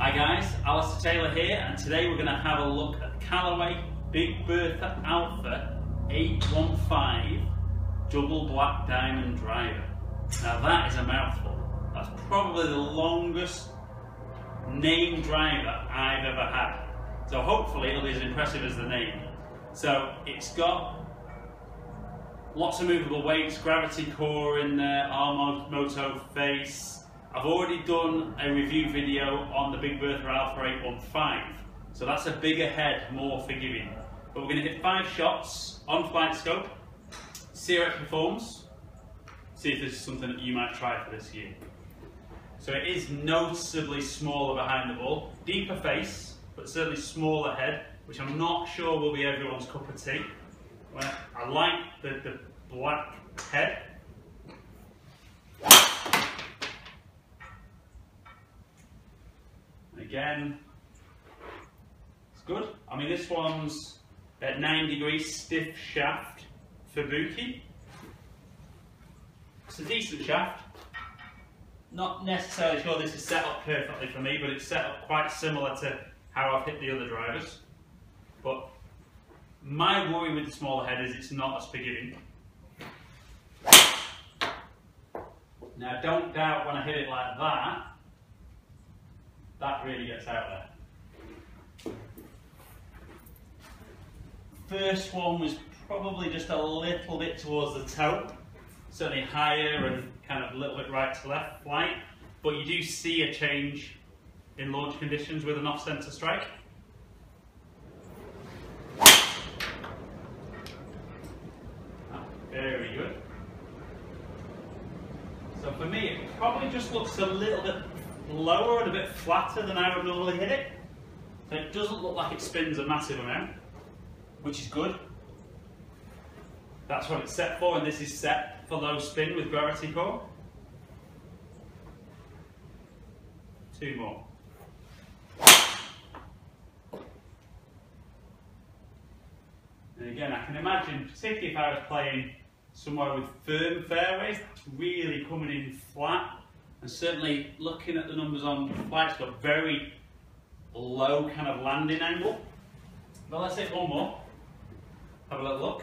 Hi guys, Alistair Taylor here, and today we're going to have a look at Callaway Big Bertha Alpha 815 double black diamond driver. Now that is a mouthful. That's probably the longest name driver I've ever had. So hopefully it'll be as impressive as the name. So it's got lots of movable weights, gravity core in there, arm moto face. I've already done a review video on the Big Bertha Alpha 815, so that's a bigger head, more forgiving. But we're going to hit 5 shots on flight scope, see how it performs, see if this is something that you might try for this year. So it is noticeably smaller behind the ball, deeper face, but certainly smaller head, which I'm not sure will be everyone's cup of tea. Well, I like the black head. Again, it's good. I mean, this one's at 9° stiff shaft for Buki. It's a decent shaft. Not necessarily sure this is set up perfectly for me, but it's set up quite similar to how I've hit the other drivers. But my worry with the smaller head is it's not as forgiving. Now, don't doubt when I hit it like that, that really gets out there. First one was probably just a little bit towards the toe, certainly higher and kind of a little bit right to left flight, but you do see a change in launch conditions with an off-center strike. Very good. So for me, it probably just looks a little bit lower and a bit flatter than I would normally hit it. So it doesn't look like it spins a massive amount, which is good. That's what it's set for, and this is set for low spin with gravity core. 2 more. And again, I can imagine, particularly if I was playing somewhere with firm fairways, that's really coming in flat. And certainly looking at the numbers on flight scope, very low kind of landing angle. But let's hit one more. Have a little look.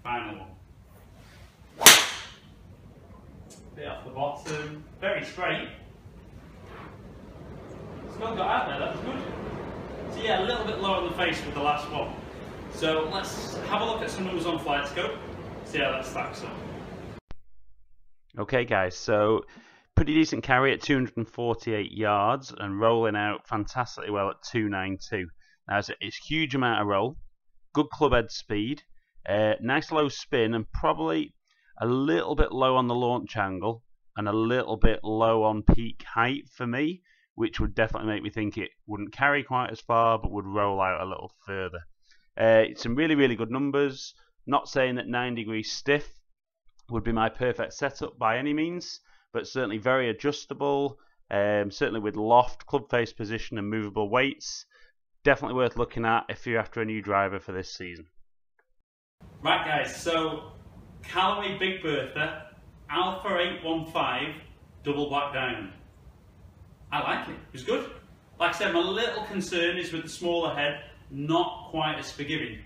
Final one. Bit off the bottom, very straight. Still got out there, that's good. So yeah, a little bit low on the face with the last one. So let's have a look at some numbers on flight scope, see how that stacks up. Okay guys, so pretty decent carry at 248 yards and rolling out fantastically well at 292. Now it's a huge amount of roll, good club head speed, nice low spin, and probably a little bit low on the launch angle and a little bit low on peak height for me, which would definitely make me think it wouldn't carry quite as far but would roll out a little further. Some really good numbers. Not saying that 9° stiff would be my perfect setup by any means, but certainly very adjustable, certainly with loft, club face position and movable weights. Definitely worth looking at if you're after a new driver for this season. Right guys, so Callaway Big Bertha Alpha 815 double black diamond. I like it, it's good. Like I said, my little concern is with the smaller head, not quite as forgiving.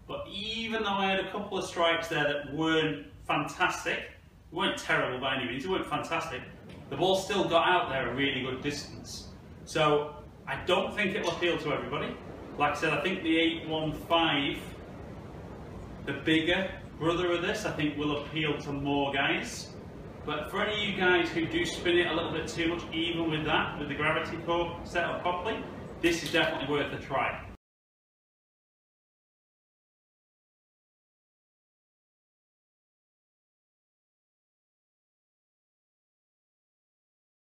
But even though I had a couple of strikes there that weren't fantastic, weren't terrible by any means, they weren't fantastic, the ball still got out there a really good distance. So I don't think it will appeal to everybody. Like I said, I think the 815, the bigger brother of this, I think will appeal to more guys. But for any of you guys who do spin it a little bit too much, even with that, with the gravity core set up properly, this is definitely worth a try.